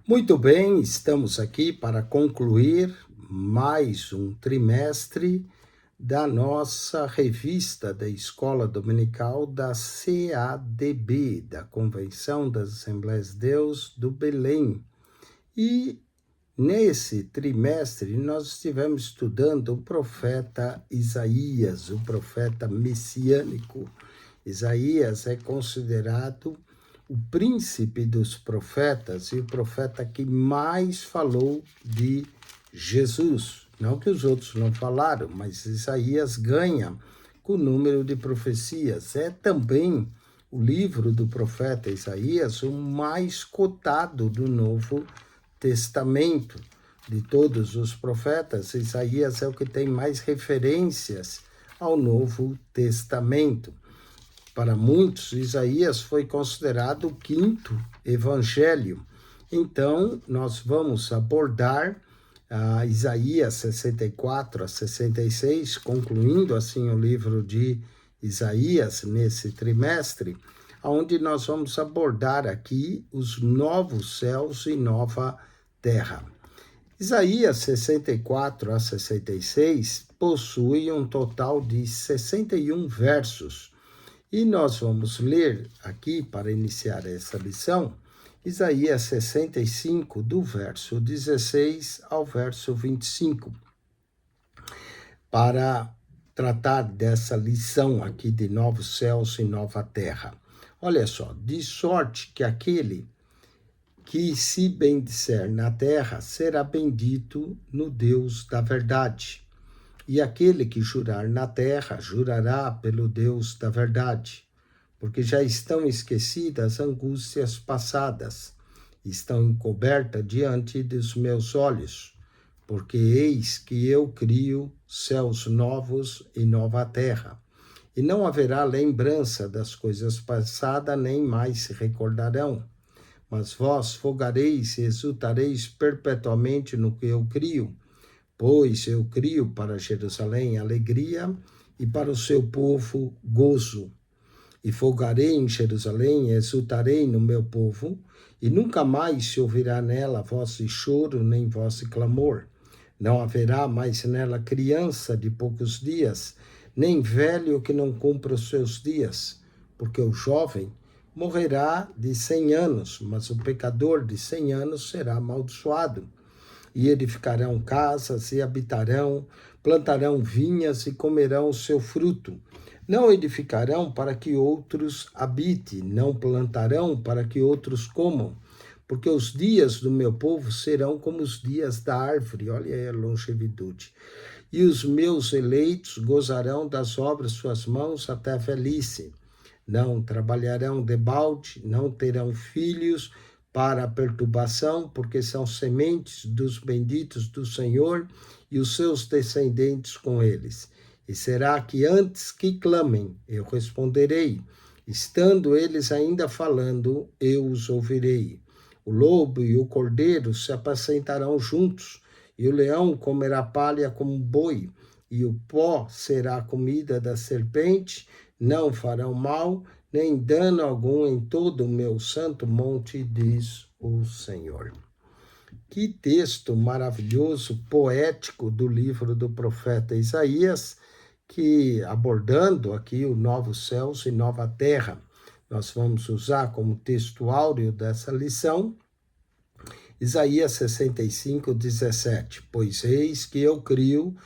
Muito bem, estamos aqui para concluir mais um trimestre da nossa revista da Escola Dominical da CADB, da Convenção das Assembleias de Deus do Belém. E nesse trimestre nós estivemos estudando o profeta Isaías, o profeta messiânico. Isaías é considerado o príncipe dos profetas e o profeta que mais falou de Jesus. Não que os outros não falaram, mas Isaías ganha com o número de profecias. É também o livro do profeta Isaías o mais cotado do Novo Testamento. De todos os profetas, Isaías é o que tem mais referências ao Novo Testamento. Para muitos, Isaías foi considerado o quinto evangelho. Então, nós vamos abordar Isaías 64 a 66, concluindo assim o livro de Isaías nesse trimestre, onde nós vamos abordar aqui os novos céus e nova terra. Isaías 64 a 66 possui um total de 61 versos. E nós vamos ler aqui, para iniciar essa lição, Isaías 65, do verso 16 ao verso 25, para tratar dessa lição aqui de novos céus e nova terra. Olha só, de sorte que aquele que se bendizer na terra será bendito no Deus da verdade. E aquele que jurar na terra, jurará pelo Deus da verdade, porque já estão esquecidas as angústias passadas, estão encobertas diante dos meus olhos, porque eis que eu crio céus novos e nova terra, e não haverá lembrança das coisas passadas, nem mais se recordarão. Mas vós folgareis e exultareis perpetuamente no que eu crio, pois eu crio para Jerusalém alegria e para o seu povo gozo. E folgarei em Jerusalém, e exultarei no meu povo, e nunca mais se ouvirá nela voz de choro, nem voz de clamor. Não haverá mais nela criança de poucos dias, nem velho que não cumpra os seus dias, porque o jovem morrerá de 100 anos, mas o pecador de 100 anos será amaldiçoado. E edificarão casas e habitarão, plantarão vinhas e comerão o seu fruto. Não edificarão para que outros habitem, não plantarão para que outros comam, porque os dias do meu povo serão como os dias da árvore, olha aí a longevidade. E os meus eleitos gozarão das obras de suas mãos até a velhice. Não trabalharão debalde, não terão filhos, para a perturbação, porque são sementes dos benditos do Senhor e os seus descendentes com eles. E será que antes que clamem, eu responderei, estando eles ainda falando, eu os ouvirei. O lobo e o cordeiro se apacentarão juntos, e o leão comerá palha como boi, e o pó será a comida da serpente, não farão mal, nem dano algum em todo o meu santo monte, diz o Senhor. Que texto maravilhoso, poético do livro do profeta Isaías, que abordando aqui o novos céus e nova terra, nós vamos usar como texto áureo dessa lição, Isaías 65, 17. Pois eis que eu crio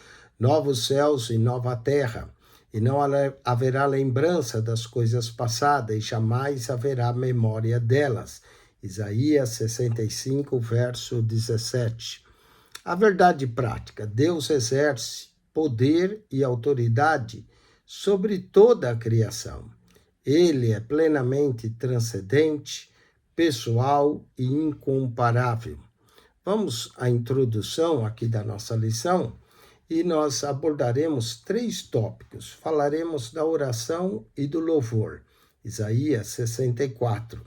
novos céus e nova terra, e não haverá lembrança das coisas passadas, e jamais haverá memória delas. Isaías 65, verso 17. A verdade prática: Deus exerce poder e autoridade sobre toda a criação. Ele é plenamente transcendente, pessoal e incomparável. Vamos à introdução aqui da nossa lição e nós abordaremos 3 tópicos. Falaremos da oração e do louvor, Isaías 64.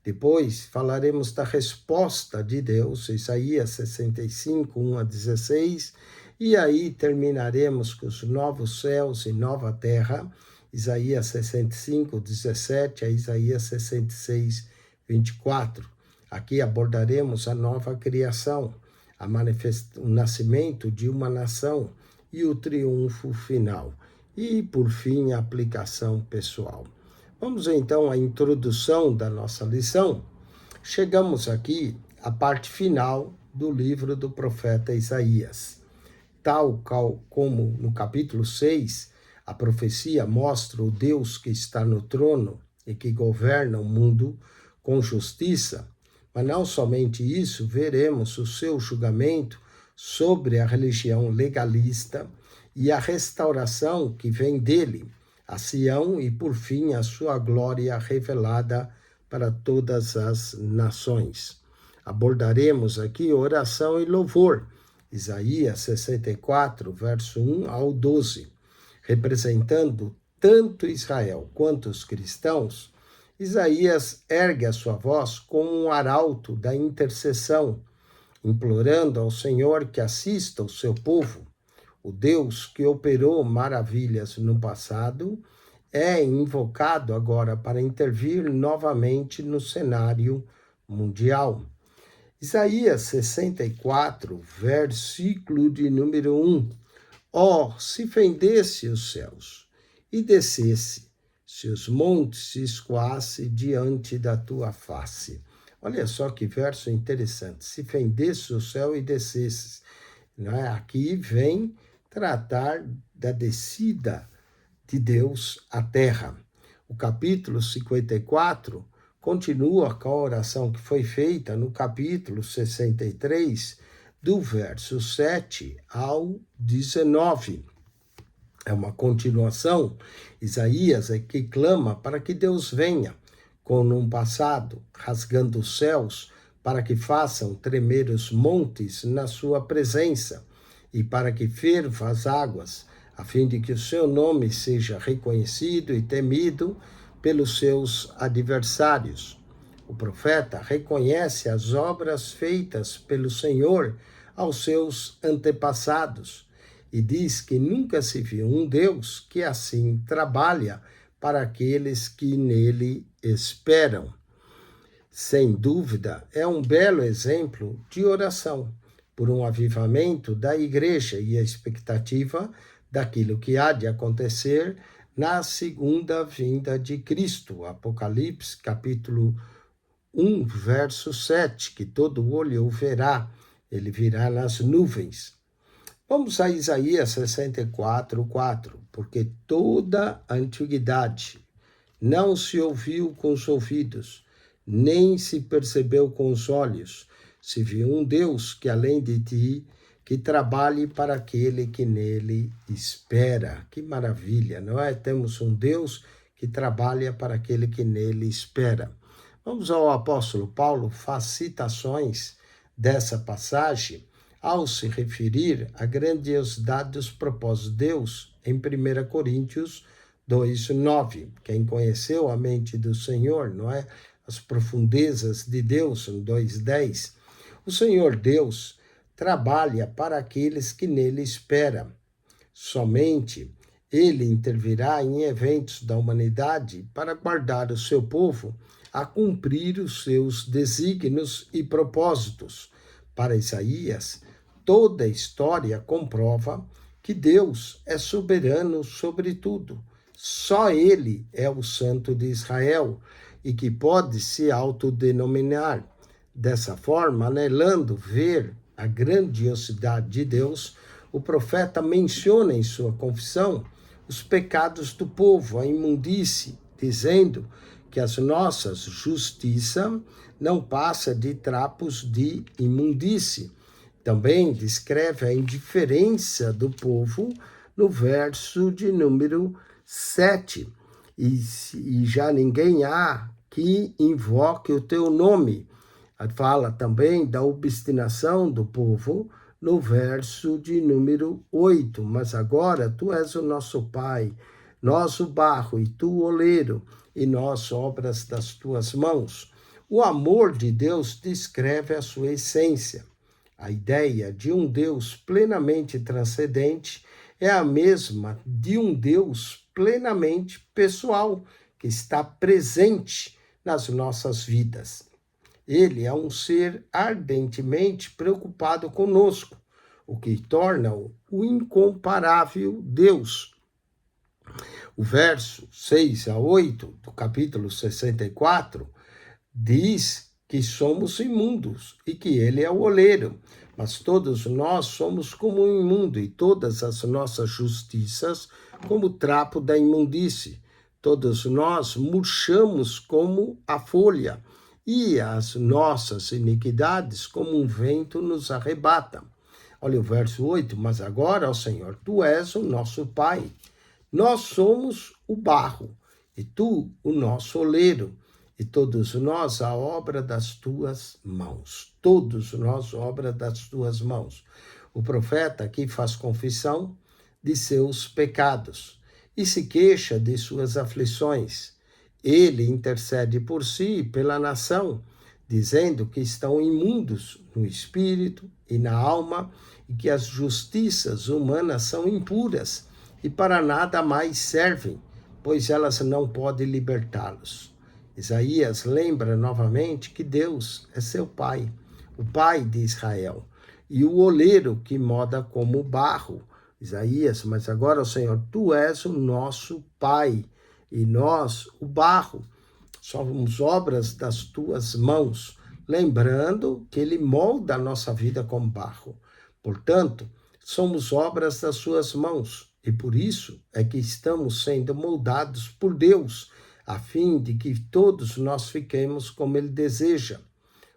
Depois falaremos da resposta de Deus, Isaías 65, 1 a 16. E aí terminaremos com os novos céus e nova terra, Isaías 65, 17 a Isaías 66, 24. Aqui abordaremos a nova criação, o nascimento de uma nação e o triunfo final. E, por fim, a aplicação pessoal. Vamos então à introdução da nossa lição. Chegamos aqui à parte final do livro do profeta Isaías. Tal como no capítulo 6, a profecia mostra o Deus que está no trono e que governa o mundo com justiça, mas não somente isso, veremos o seu julgamento sobre a religião legalista e a restauração que vem dele, a Sião e, por fim, a sua glória revelada para todas as nações. Abordaremos aqui oração e louvor, Isaías 64, verso 1 ao 12, representando tanto Israel quanto os cristãos. Isaías ergue a sua voz como um arauto da intercessão, implorando ao Senhor que assista o seu povo. O Deus que operou maravilhas no passado é invocado agora para intervir novamente no cenário mundial. Isaías 64, versículo de número 1. Se fendesse os céus e descesse, se os montes se escoassem diante da tua face. Olha só que verso interessante. Se fendesse o céu e descesse. Aqui vem tratar da descida de Deus à terra. O capítulo 54 continua com a oração que foi feita no capítulo 63, do verso 7 ao 19. É uma continuação. Isaías é que clama para que Deus venha, como no passado, rasgando os céus, para que façam tremer os montes na sua presença, e para que ferva as águas, a fim de que o seu nome seja reconhecido e temido pelos seus adversários. O profeta reconhece as obras feitas pelo Senhor aos seus antepassados e diz que nunca se viu um Deus que assim trabalha para aqueles que nele esperam. Sem dúvida, é um belo exemplo de oração por um avivamento da igreja e a expectativa daquilo que há de acontecer na segunda vinda de Cristo. Apocalipse, capítulo 1, verso 7, que todo olho o verá, ele virá nas nuvens. Vamos a Isaías 64, 4. Porque toda a antiguidade não se ouviu com os ouvidos, nem se percebeu com os olhos, se viu um Deus que além de ti, que trabalhe para aquele que nele espera. Que maravilha, não é? Temos um Deus que trabalha para aquele que nele espera. Vamos ao apóstolo Paulo, faz citações dessa passagem ao se referir à grandiosidade dos propósitos de Deus em 1 Coríntios 2:9. Quem conheceu a mente do Senhor, não é? As profundezas de Deus, em 2:10. O Senhor Deus trabalha para aqueles que nele esperam. Somente ele intervirá em eventos da humanidade para guardar o seu povo a cumprir os seus desígnios e propósitos. Para Isaías, toda a história comprova que Deus é soberano sobre tudo. Só ele é o Santo de Israel e que pode se autodenominar. Dessa forma, anelando ver a grandiosidade de Deus, o profeta menciona em sua confissão os pecados do povo, a imundície, dizendo que as nossas justiça não passa de trapos de imundície. Também descreve a indiferença do povo no verso de número 7. E já ninguém há que invoque o teu nome. Fala também da obstinação do povo no verso de número 8. Mas agora tu és o nosso Pai, nós o barro e tu o oleiro, e nós obras das tuas mãos. O amor de Deus descreve a sua essência. A ideia de um Deus plenamente transcendente é a mesma de um Deus plenamente pessoal, que está presente nas nossas vidas. Ele é um ser ardentemente preocupado conosco, o que torna-o o incomparável Deus. O verso 6 a 8 do capítulo 64 diz que somos imundos e que ele é o oleiro, mas todos nós somos como um imundo e todas as nossas justiças como trapo da imundície. Todos nós murchamos como a folha e as nossas iniquidades como um vento nos arrebata. Olha o verso 8, mas agora, ó Senhor, tu és o nosso Pai. Nós somos o barro e tu o nosso oleiro. E todos nós a obra das tuas mãos. Todos nós obra das tuas mãos. O profeta aqui faz confissão de seus pecados e se queixa de suas aflições. Ele intercede por si e pela nação, dizendo que estão imundos no espírito e na alma e que as justiças humanas são impuras e para nada mais servem, pois elas não podem libertá-los. Isaías lembra novamente que Deus é seu pai, o pai de Israel, e o oleiro que moda como barro. Isaías, mas agora, Senhor, tu és o nosso pai, e nós o barro. Somos obras das tuas mãos, lembrando que ele molda a nossa vida como barro. Portanto, somos obras das suas mãos, e por isso é que estamos sendo moldados por Deus, a fim de que todos nós fiquemos como ele deseja.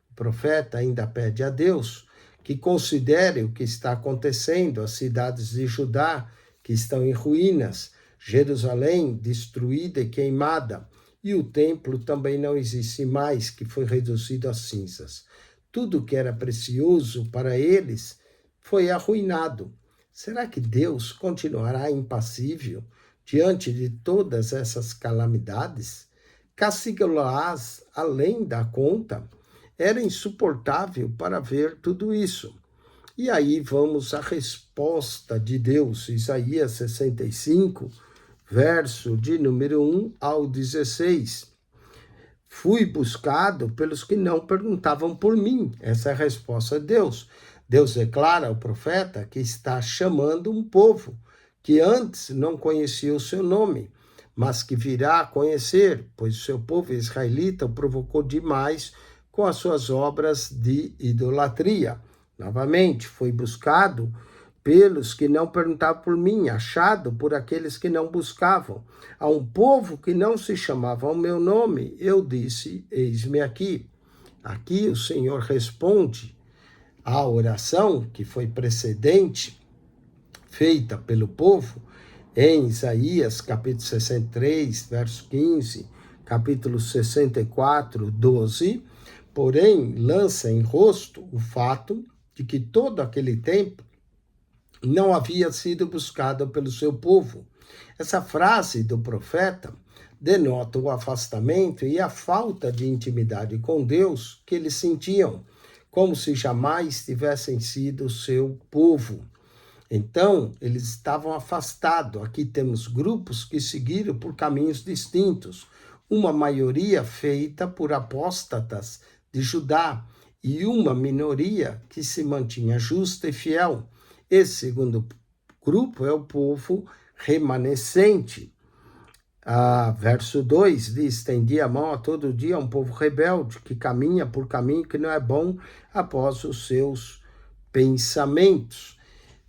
O profeta ainda pede a Deus que considere o que está acontecendo às cidades de Judá, que estão em ruínas, Jerusalém destruída e queimada, e o templo também não existe mais, que foi reduzido a cinzas. Tudo que era precioso para eles foi arruinado. Será que Deus continuará impassível diante de todas essas calamidades? Castigá-las além da conta? Era insuportável para ver tudo isso. E aí vamos à resposta de Deus, Isaías 65, verso de número 1 ao 16. Fui buscado pelos que não perguntavam por mim. Essa é a resposta de Deus. Deus declara ao profeta que está chamando um povo que antes não conhecia o seu nome, mas que virá a conhecer, pois o seu povo israelita o provocou demais com as suas obras de idolatria. Novamente, foi buscado pelos que não perguntavam por mim, achado por aqueles que não buscavam. A um povo que não se chamava ao meu nome, eu disse, eis-me aqui. Aqui o Senhor responde à oração que foi precedente, feita pelo povo, em Isaías, capítulo 63, verso 15, capítulo 64, 12, porém lança em rosto o fato de que todo aquele tempo não havia sido buscado pelo seu povo. Essa frase do profeta denota o afastamento e a falta de intimidade com Deus que eles sentiam, como se jamais tivessem sido o seu povo. Então, eles estavam afastados. Aqui temos grupos que seguiram por caminhos distintos, uma maioria feita por apóstatas de Judá e uma minoria que se mantinha justa e fiel. Esse segundo grupo é o povo remanescente. Verso 2 diz, estendi a mão a todo dia a um povo rebelde, que caminha por caminho que não é bom após os seus pensamentos.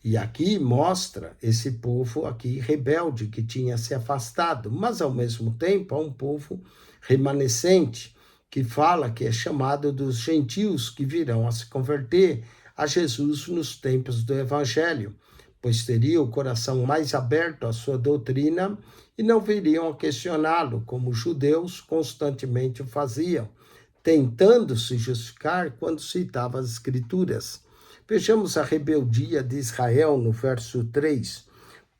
E aqui mostra esse povo aqui rebelde, que tinha se afastado, mas ao mesmo tempo é um povo remanescente, que fala que é chamado dos gentios que virão a se converter a Jesus nos tempos do Evangelho, pois teria o coração mais aberto à sua doutrina e não viriam a questioná-lo, como os judeus constantemente o faziam, tentando se justificar quando citava as Escrituras. Vejamos a rebeldia de Israel no verso 3.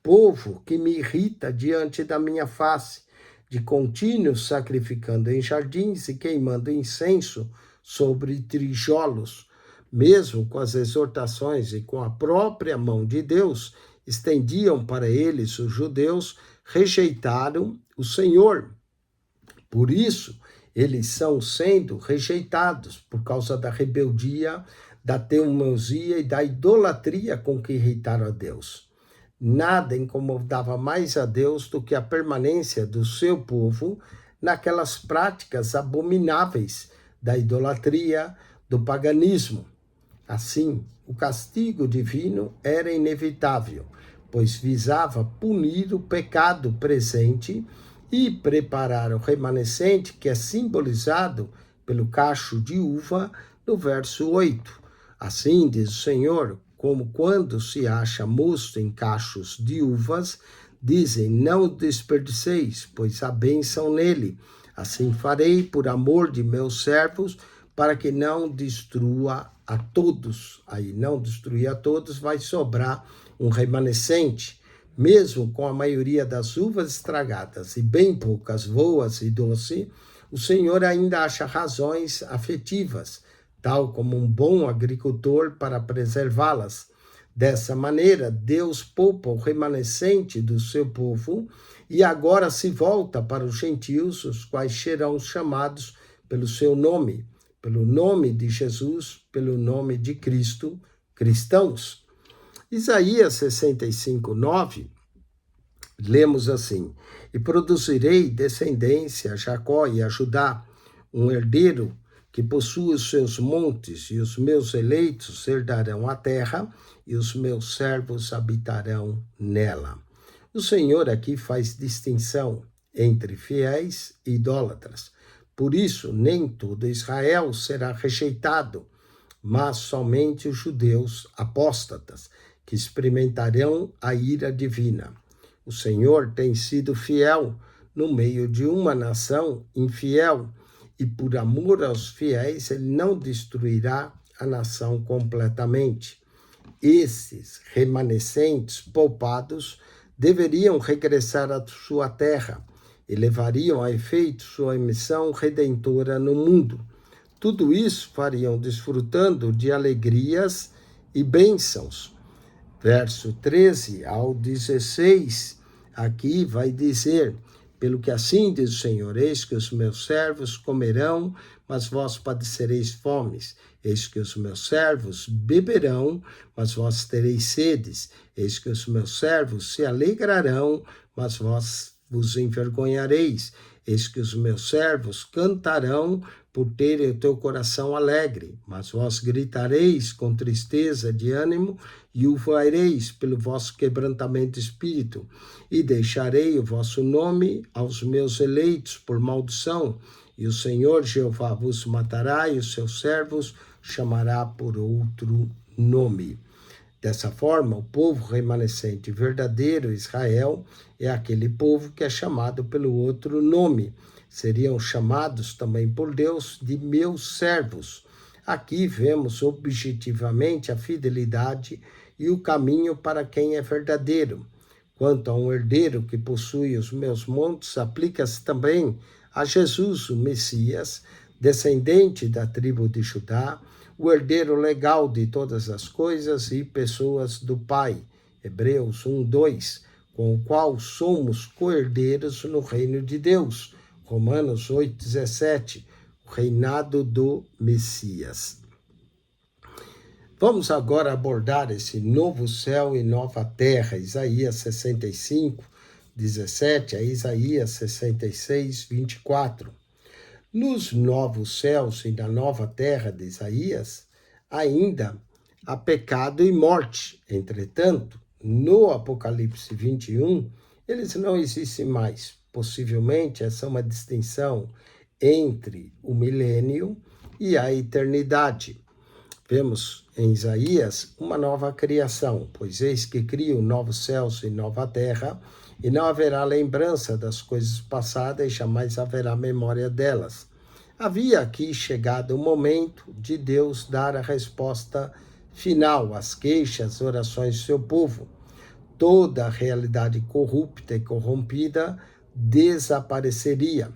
Povo que me irrita diante da minha face, de contínuo sacrificando em jardins e queimando incenso sobre tijolos. Mesmo com as exortações e com a própria mão de Deus, estendiam para eles os judeus, rejeitaram o Senhor. Por isso, Eles são sendo rejeitados por causa da rebeldia, da teimosia e da idolatria com que irritaram a Deus. Nada incomodava mais a Deus do que a permanência do seu povo naquelas práticas abomináveis da idolatria, do paganismo. Assim, o castigo divino era inevitável, pois visava punir o pecado presente e preparar o remanescente, que é simbolizado pelo cacho de uva no verso 8. Assim diz o Senhor, como quando se acha mosto em cachos de uvas, dizem, não desperdiceis, pois há bênção nele. Assim farei por amor de meus servos, para que não destrua a todos. Aí, não destruir a todos, vai sobrar um remanescente. Mesmo com a maioria das uvas estragadas e bem poucas boas e doces, o Senhor ainda acha razões afetivas, tal como um bom agricultor, para preservá-las. Dessa maneira, Deus poupa o remanescente do seu povo e agora se volta para os gentios, os quais serão chamados pelo seu nome, pelo nome de Jesus, pelo nome de Cristo, cristãos. Isaías 65, 9, lemos assim: e produzirei descendência a Jacó e a Judá, um herdeiro que possua os seus montes, e os meus eleitos herdarão a terra, e os meus servos habitarão nela. O Senhor aqui faz distinção entre fiéis e idólatras. Por isso, nem todo Israel será rejeitado, mas somente os judeus apóstatas, que experimentarão a ira divina. O Senhor tem sido fiel no meio de uma nação infiel, e por amor aos fiéis, ele não destruirá a nação completamente. Esses remanescentes poupados deveriam regressar à sua terra e levariam a efeito sua missão redentora no mundo. Tudo isso fariam desfrutando de alegrias e bênçãos. Verso 13 ao 16, aqui vai dizer: pelo que assim diz o Senhor, eis que os meus servos comerão, mas vós padecereis fomes. Eis que os meus servos beberão, mas vós tereis sedes. Eis que os meus servos se alegrarão, mas vós vos envergonhareis. Eis que os meus servos cantarão por terem o teu coração alegre, mas vós gritareis com tristeza de ânimo e uivareis pelo vosso quebrantamento de espírito, e deixarei o vosso nome aos meus eleitos por maldição, e o Senhor Jeová vos matará, e os seus servos chamará por outro nome. Dessa forma, o povo remanescente verdadeiro, Israel, é aquele povo que é chamado pelo outro nome. Seriam chamados também por Deus de meus servos. Aqui vemos objetivamente a fidelidade e o caminho para quem é verdadeiro. Quanto a um herdeiro que possui os meus montes, aplica-se também a Jesus, o Messias, descendente da tribo de Judá, o herdeiro legal de todas as coisas e pessoas do Pai. Hebreus 1, 2, com o qual somos co-herdeiros no reino de Deus. Romanos 8, 17, o reinado do Messias. Vamos agora abordar esse novo céu e nova terra, Isaías 65, 17 a Isaías 66, 24. Nos novos céus e na nova terra de Isaías, ainda há pecado e morte. Entretanto, no Apocalipse 21, eles não existem mais. Possivelmente, essa é uma distinção entre o milênio e a eternidade. Vemos em Isaías uma nova criação, pois eis que crio novos céus e nova terra, e não haverá lembrança das coisas passadas e jamais haverá memória delas. Havia aqui chegado o momento de Deus dar a resposta final às queixas, orações do seu povo. Toda a realidade corrupta e corrompida desapareceria.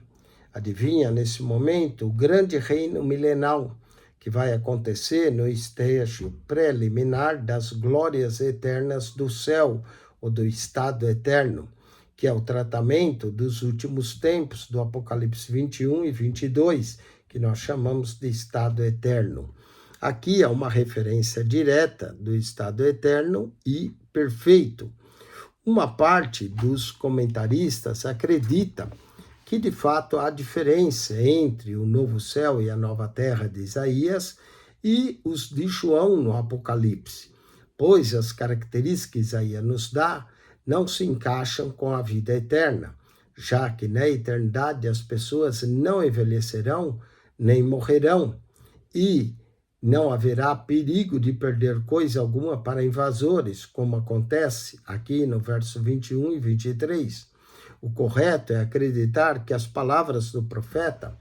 Adivinha, nesse momento, o grande reino milenal que vai acontecer no estágio preliminar das glórias eternas do céu, ou do estado eterno, que é o tratamento dos últimos tempos do Apocalipse 21 e 22, que nós chamamos de estado eterno. Aqui é uma referência direta do estado eterno e perfeito. Uma parte dos comentaristas acredita que, de fato, há diferença entre o novo céu e a nova terra de Isaías e os de João no Apocalipse, pois as características que Isaías nos dá não se encaixam com a vida eterna, já que na eternidade as pessoas não envelhecerão nem morrerão, e não haverá perigo de perder coisa alguma para invasores, como acontece aqui no verso 21 e 23. O correto é acreditar que as palavras do profeta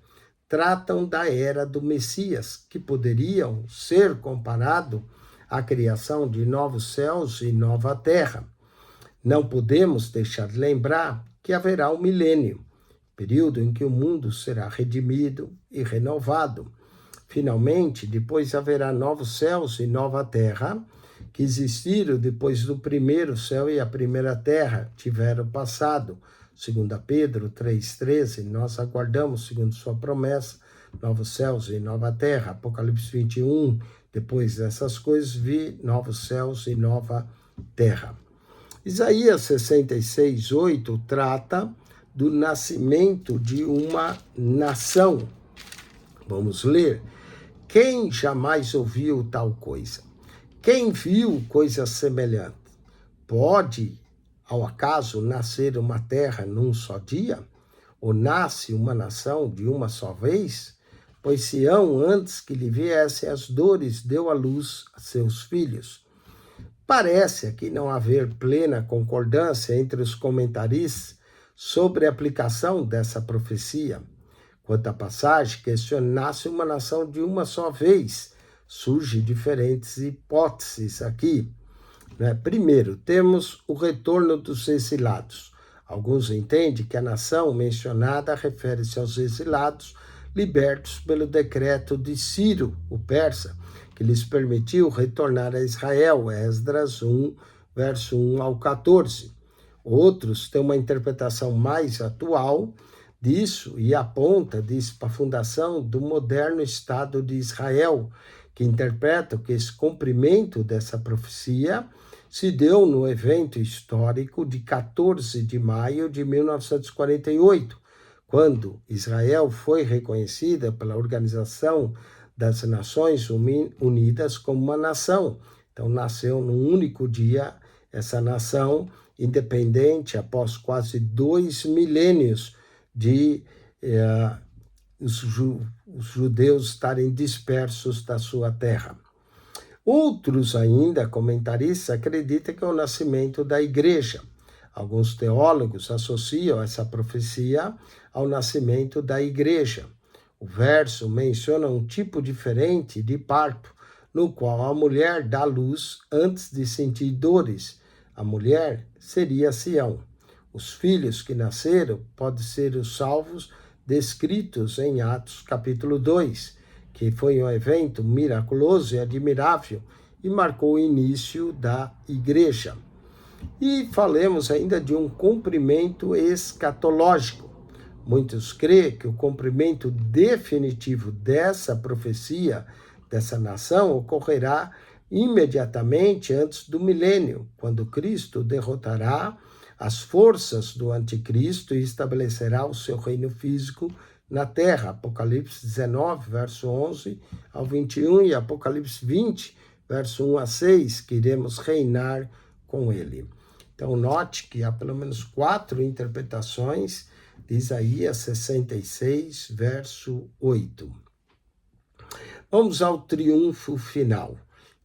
tratam da era do Messias, que poderiam ser comparado à criação de novos céus e nova terra. Não podemos deixar de lembrar que haverá um milênio, período em que o mundo será redimido e renovado. Finalmente, depois haverá novos céus e nova terra, que existiram depois do primeiro céu e a primeira terra tiveram passado. 2 Pedro 3,13, nós aguardamos, segundo sua promessa, novos céus e nova terra. Apocalipse 21, depois dessas coisas, vi novos céus e nova terra. Isaías 66:8 trata do nascimento de uma nação. Vamos ler. Quem jamais ouviu tal coisa? Quem viu coisa semelhante? Pode, ao acaso, nascer uma terra num só dia? Ou nasce uma nação de uma só vez? Pois Sião, antes que lhe viessem as dores, deu à luz a seus filhos. Parece aqui não haver plena concordância entre os comentaristas sobre a aplicação dessa profecia. Quanto à passagem, questiona: nasce uma nação de uma só vez. Surgem diferentes hipóteses aqui. Primeiro, temos o retorno dos exilados. Alguns entendem que a nação mencionada refere-se aos exilados libertos pelo decreto de Ciro, o persa, que lhes permitiu retornar a Israel, Esdras 1, verso 1 ao 14. Outros têm uma interpretação mais atual disso e aponta disso para a fundação do moderno Estado de Israel, que interpreta que esse cumprimento dessa profecia se deu no evento histórico de 14 de maio de 1948, quando Israel foi reconhecida pela Organização das Nações Unidas como uma nação. Então, nasceu num único dia essa nação independente após quase 2 milênios de os judeus estarem dispersos da sua terra. Outros ainda, comentaristas, acreditam que é o nascimento da igreja. Alguns teólogos associam essa profecia ao nascimento da igreja. O verso menciona um tipo diferente de parto, no qual a mulher dá luz antes de sentir dores. A mulher seria Sião. Os filhos que nasceram podem ser os salvos descritos em Atos capítulo 2, que foi um evento miraculoso e admirável e marcou o início da igreja. E falemos ainda de um cumprimento escatológico. Muitos creem que o cumprimento definitivo dessa profecia, dessa nação, ocorrerá imediatamente antes do milênio, quando Cristo derrotará as forças do anticristo e estabelecerá o seu reino físico na terra. Apocalipse 19, verso 11 ao 21 e Apocalipse 20, verso 1 a 6, que iremos reinar com ele. Então, note que há pelo menos 4 interpretações de Isaías 66, verso 8. Vamos ao triunfo final.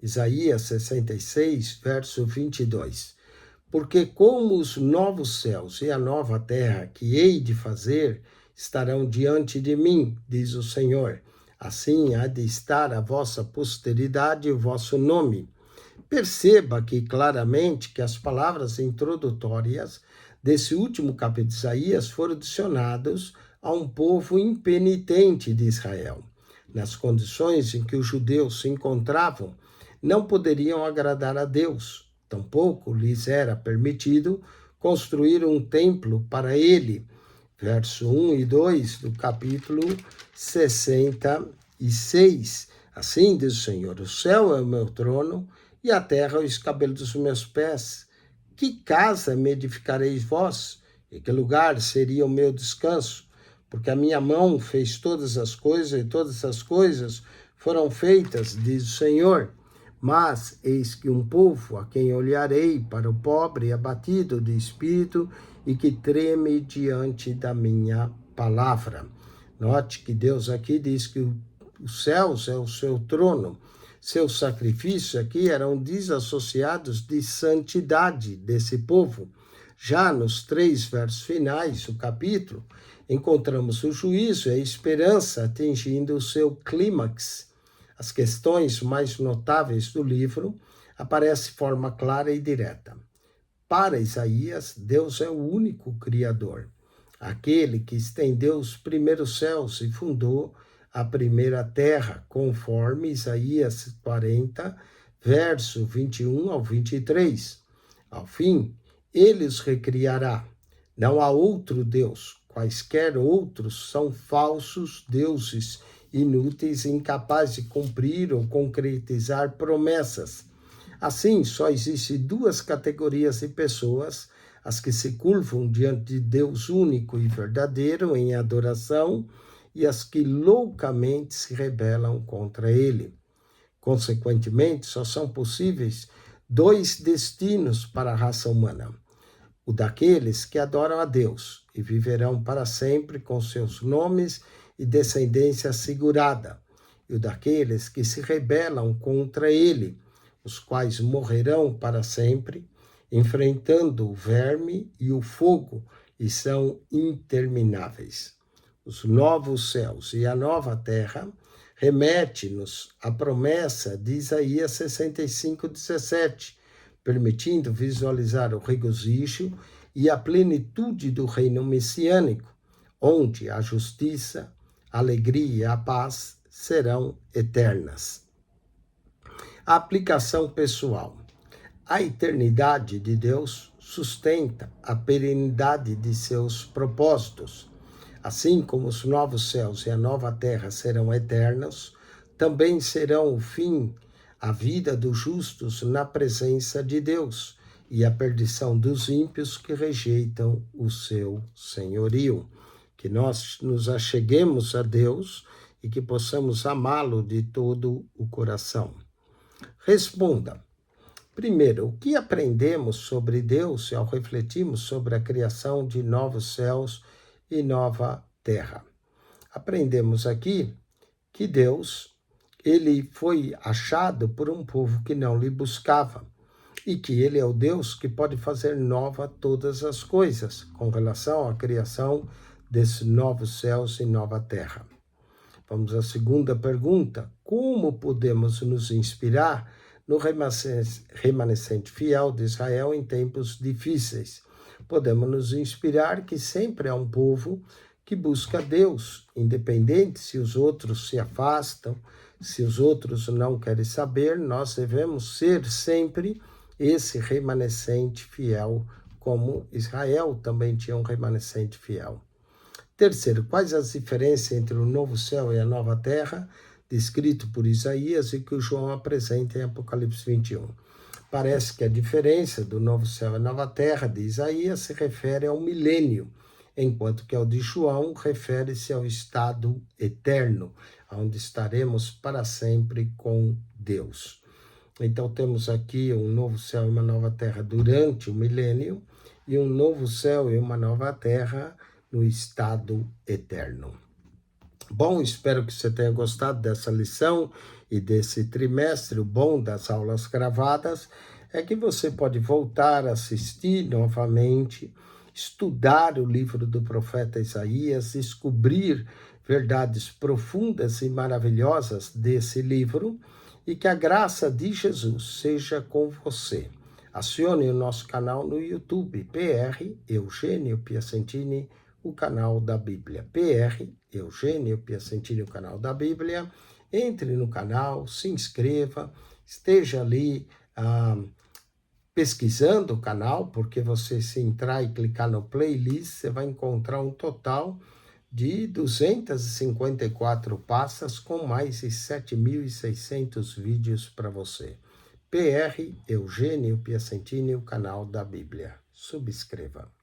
Isaías 66, verso 22. Porque como os novos céus e a nova terra que hei de fazer estarão diante de mim, diz o Senhor, assim há de estar a vossa posteridade e o vosso nome. Perceba aqui claramente que as palavras introdutórias desse último capítulo de Isaías foram adicionadas a um povo impenitente de Israel. Nas condições em que os judeus se encontravam, não poderiam agradar a Deus. Tampouco lhes era permitido construir um templo para ele. Verso 1 e 2 do capítulo 66. Assim diz o Senhor: o céu é o meu trono e a terra é o escabelo dos meus pés. Que casa me edificareis vós? E que lugar seria o meu descanso? Porque a minha mão fez todas as coisas, e todas as coisas foram feitas, diz o Senhor. Mas eis que um povo a quem olharei, para o pobre abatido de espírito e que treme diante da minha palavra. Note que Deus aqui diz que os céus é o seu trono. Seus sacrifícios aqui eram desassociados de santidade desse povo. Já nos 3 versos finais do capítulo, encontramos o juízo e a esperança atingindo o seu clímax. As questões mais notáveis do livro aparecem de forma clara e direta. Para Isaías, Deus é o único Criador, aquele que estendeu os primeiros céus e fundou a primeira terra, conforme Isaías 40, verso 21 ao 23. Ao fim, ele os recriará. Não há outro Deus. Quaisquer outros são falsos deuses, inúteis e incapazes de cumprir ou concretizar promessas. Assim, só existem 2 categorias de pessoas: as que se curvam diante de Deus único e verdadeiro em adoração e as que loucamente se rebelam contra ele. Consequentemente, só são possíveis 2 destinos para a raça humana: o daqueles que adoram a Deus e viverão para sempre com seus nomes e descendência assegurada, e o daqueles que se rebelam contra ele, os quais morrerão para sempre, enfrentando o verme e o fogo, e são intermináveis. Os novos céus e a nova terra remete-nos à promessa de Isaías 65:17, permitindo visualizar o regozijo e a plenitude do reino messiânico, onde a justiça, a alegria e a paz serão eternas. A aplicação pessoal. A eternidade de Deus sustenta a perenidade de seus propósitos. Assim como os novos céus e a nova terra serão eternos, também serão o fim, a vida dos justos na presença de Deus e a perdição dos ímpios que rejeitam o seu senhorio. Que nós nos acheguemos a Deus e que possamos amá-lo de todo o coração. Responda. Primeiro, o que aprendemos sobre Deus ao refletirmos sobre a criação de novos céus e nova terra? Aprendemos aqui que Deus, ele foi achado por um povo que não lhe buscava e que ele é o Deus que pode fazer nova todas as coisas com relação à criação desses novos céus e nova terra. Vamos à segunda pergunta: como podemos nos inspirar no remanescente fiel de Israel em tempos difíceis? Podemos nos inspirar que sempre há um povo que busca Deus, independente se os outros se afastam, se os outros não querem saber, nós devemos ser sempre esse remanescente fiel, como Israel também tinha um remanescente fiel. Terceiro, quais as diferenças entre o novo céu e a nova terra, descrito por Isaías e que o João apresenta em Apocalipse 21? Parece que a diferença do novo céu e a nova terra de Isaías se refere ao milênio, enquanto que ao de João refere-se ao estado eterno, onde estaremos para sempre com Deus. Então temos aqui um novo céu e uma nova terra durante o milênio e um novo céu e uma nova terra no estado eterno. Bom, espero que você tenha gostado dessa lição e desse trimestre. O bom das aulas gravadas é que você pode voltar a assistir novamente, estudar o livro do profeta Isaías, descobrir verdades profundas e maravilhosas desse livro, e que a graça de Jesus seja com você. Acione o nosso canal no YouTube, PR Eugênio Piacentini, o canal da Bíblia. PR Eugênio Piacentini, o canal da Bíblia. Entre no canal, se inscreva, esteja ali pesquisando o canal, porque você se entrar e clicar no playlist, você vai encontrar um total de 254 pastas com mais de 7.600 vídeos para você. PR Eugênio Piacentini, o canal da Bíblia. Subscreva.